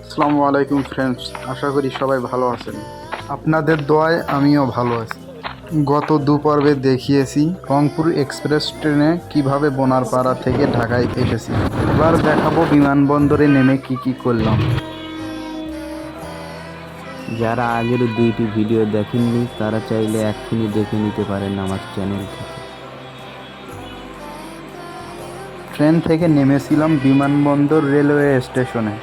আসসালামু আলাইকুম ফ্রেন্ডস, আশা করি সবাই ভালো আছেন। আপনাদের দোয়ায় আমিও ভালো আছি। গত দুপর্বে দেখিয়েছি রংপুর এক্সপ্রেস ট্রেনে কিভাবে বোনারপাড়া থেকে ঢাকায় এসেছি। এবার দেখাবো বিমানবন্দরে নেমে কি করলাম। যারা আগের দুইটি ভিডিও দেখেননি তারা চাইলে এক্ষুনি দেখে নিতে পারেন আমার চ্যানেল থেকে। ট্রেন থেকে নেমেছিলাম বিমানবন্দর রেলওয়ে স্টেশনে,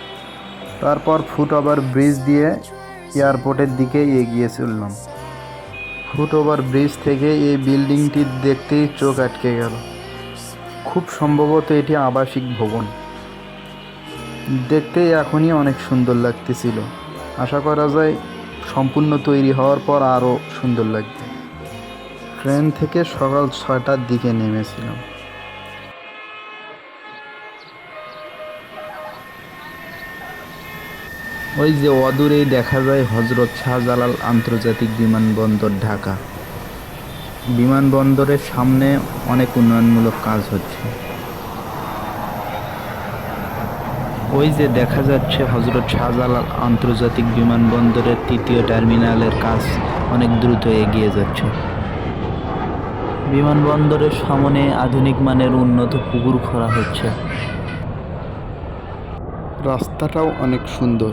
তারপর ফুটওভার ব্রিজ দিয়ে এয়ারপোর্টের দিকে এগিয়ে চললাম। ফুটওভার ব্রিজ থেকে এই বিল্ডিংটি দেখতেই চোখ আটকে গেল। খুব সম্ভবত এটি আবাসিক ভবন। দেখতেই এখনই অনেক সুন্দর লাগতেছিল। আশা করা যায় সম্পূর্ণ তৈরি হওয়ার পর আরও সুন্দর লাগবে। ট্রেন থেকে সকাল 6টার দিকে নেমেছিলাম। ওই যে অদূরেই দেখা যায় হজরত শাহজালাল আন্তর্জাতিক বিমানবন্দর ঢাকা। বিমানবন্দরের সামনে অনেক উন্নয়নমূলক কাজ হচ্ছে। ওই যে দেখা যাচ্ছে হজরত শাহজালাল আন্তর্জাতিক বিমানবন্দরের 3য় টার্মিনালের কাজ অনেক দ্রুত এগিয়ে যাচ্ছে। বিমানবন্দরের সামনে আধুনিক মানের উন্নত পুকুর খোঁড়া হচ্ছে। রাস্তাটাও অনেক সুন্দর,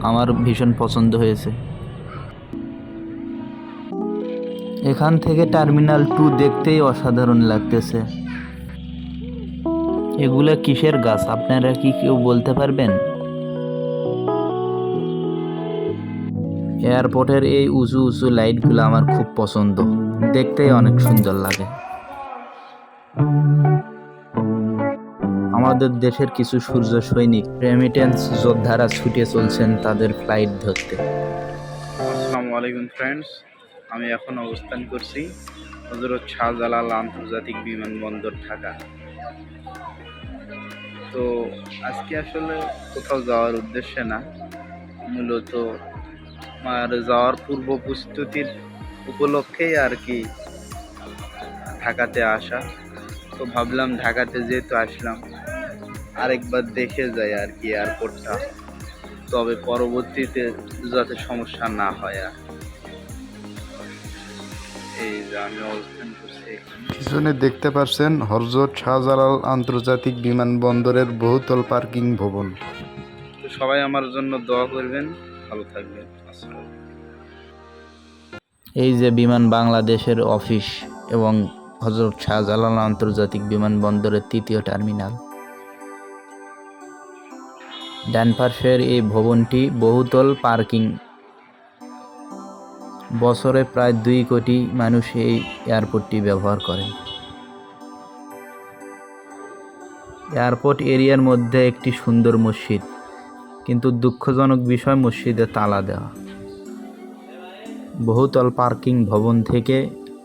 আমার ভীষণ পছন্দ হয়েছে। এখান থেকে টার্মিনাল 2 দেখতেই অসাধারণ লাগতেছে। এগুলা কিসের গাছ আপনারা কি কেউ বলতে পারবেন? এয়ারপোর্টের এই উঁচু উঁচু লাইটগুলো আমার খুব পছন্দ, দেখতেই অনেক সুন্দর লাগে। আমাদের দেশের কিছু সূর্য সৈনিক রেমিটেন্স যোদ্ধারা ছুটে চলছেন তাদের ফ্লাইট ধরতে। আসসালামু আলাইকুম ফ্রেন্ডস, আমি এখন অবস্থান করছি হযরত শাহজালাল আন্তর্জাতিক বিমানবন্দর ঢাকা। তো আজকে আসলে কোথাও যাওয়ার উদ্দেশ্যে না, মূলত আমার যাওয়ার পূর্ব প্রস্তুতির উপলক্ষেই আর কি ঢাকাতে আসা। তো ভাবলাম ঢাকাতে যেহেতু আসলাম আরেকবার দেখে যাই আর কি এয়ারপোর্টটা, তবে পরবর্তীতে যাতে সমস্যা না হয়। আর এই যে আমি অবস্থান করছি এখানে। পিছনে দেখতে পাচ্ছেন হযরত শাহজালাল আন্তর্জাতিক বিমানবন্দরের বহুতল পার্কিং ভবন। তো সবাই আমার জন্য দোয়া করবেন, ভালো থাকবেন। আসসালাম। এই যে বিমান বাংলাদেশের অফিস এবং হযরত শাহজালাল আন্তর্জাতিক বিমানবন্দরের 3য় টার্মিনাল। ডান পাশের এই ভবনটি বহুতল পার্কিং। বছরে প্রায় 2 কোটি মানুষ এই এয়ারপোর্টটি ব্যবহার করেন। এয়ারপোর্ট এরিয়ার মধ্যে একটি সুন্দর মসজিদ, কিন্তু দুঃখজনক বিষয় মসজিদে তালা দেওয়া। বহুতল পার্কিং ভবন থেকে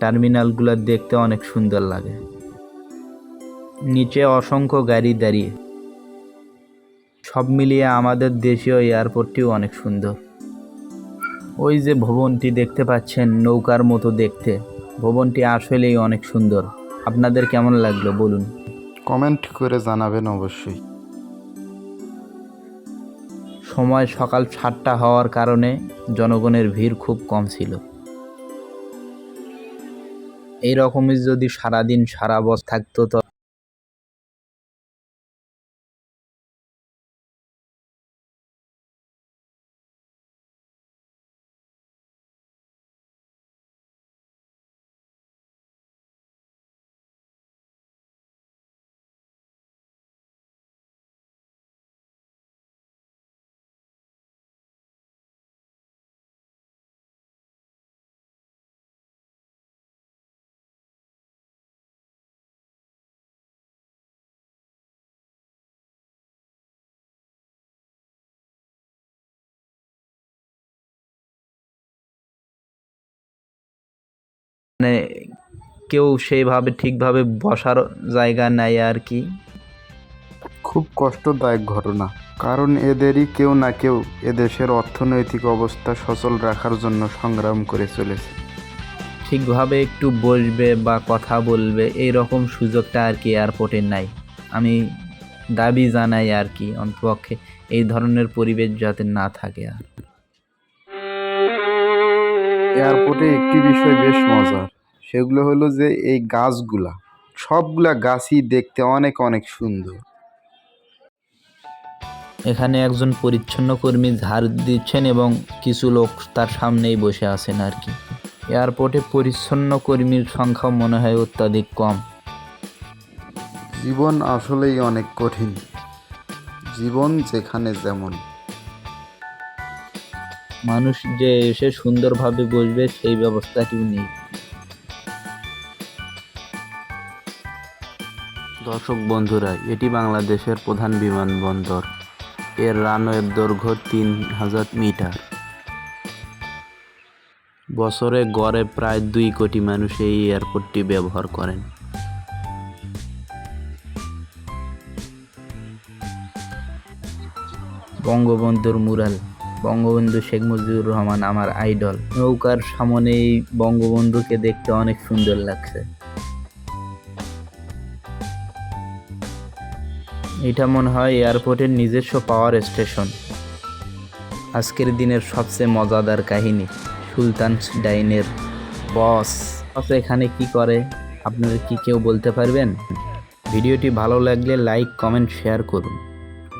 টার্মিনালগুলো দেখতে অনেক সুন্দর লাগে। নিচে অসংখ্য গাড়ি দাঁড়িয়ে। সব মিলিয়ে আমাদের দেশীয় এয়ারপোর্টটিও অনেক সুন্দর। ওই যে ভবনটি দেখতে পাচ্ছেন নৌকার মতো দেখতে, ভবনটি আসলেই অনেক সুন্দর। আপনাদের কেমন লাগলো বলুন, কমেন্ট করে জানাবেন অবশ্যই। সময় সকাল 7টা হওয়ার কারণে জনগণের ভিড় খুব কম ছিল। এই রকমই যদি সারাদিন সারা বছর থাকতো তো মানে কেউ সেইভাবে ঠিকভাবে বসার জায়গা নেই আর কি। খুব কষ্টদায়ক ঘটনা, কারণ এদেরই কেউ না কেউ এদেশের অর্থনৈতিক অবস্থা সচল রাখার জন্য সংগ্রাম করে চলেছে। ঠিকভাবে একটু বসবে বা কথা বলবে এই রকম সুযোগটা আর কি এয়ারপোর্টে নাই। আমি দাবি জানাই আর কি অন্তপক্ষে এই ধরনের পরিবেশ যাতে না থাকে আর। এয়ারপোর্টে একটি বিষয় বেশ মজার, সেগুলো হলো যে এই গাছগুলা, সবগুলা গাছই দেখতে অনেক অনেক সুন্দর। এখানে একজন পরিচ্ছন্ন কর্মী ঝাড় দিচ্ছেন এবং কিছু লোক তার সামনেই বসে আছেন আর কি। এয়ারপোর্টে পরিচ্ছন্ন কর্মীর সংখ্যা মনে হয় অত্যাধিক কম। জীবন আসলেই অনেক কঠিন, জীবন যেখানে যেমন। মানুষ যে এসে সুন্দরভাবে বসবে সেই ব্যবস্থাটিও নেই। দর্শক বন্ধুরা, এটি বাংলাদেশের প্রধান বিমানবন্দর। এর রানওয়ের দৈর্ঘ্য 3000 মিটার। বছরে গড়ে প্রায় 2 কোটি মানুষ এই এয়ারপোর্টটি ব্যবহার করেন। বঙ্গবন্ধুর মুরাল, বঙ্গবন্ধু শেখ মুজিবুর রহমান আমার আইডল। নৌকার সামনে এই বঙ্গবন্ধুকে দেখতে অনেক সুন্দর লাগছে। এটা মনে হয় এয়ারপোর্টের নিজস্ব পাওয়ার স্টেশন। আজকের দিনের সবচেয়ে মজাদার কাহিনী, সুলতানস ডাইনের বস এখানে কি করে আপনারা কি কেউ বলতে পারবেন? ভিডিওটি ভালো লাগলে লাইক, কমেন্ট, শেয়ার করুন।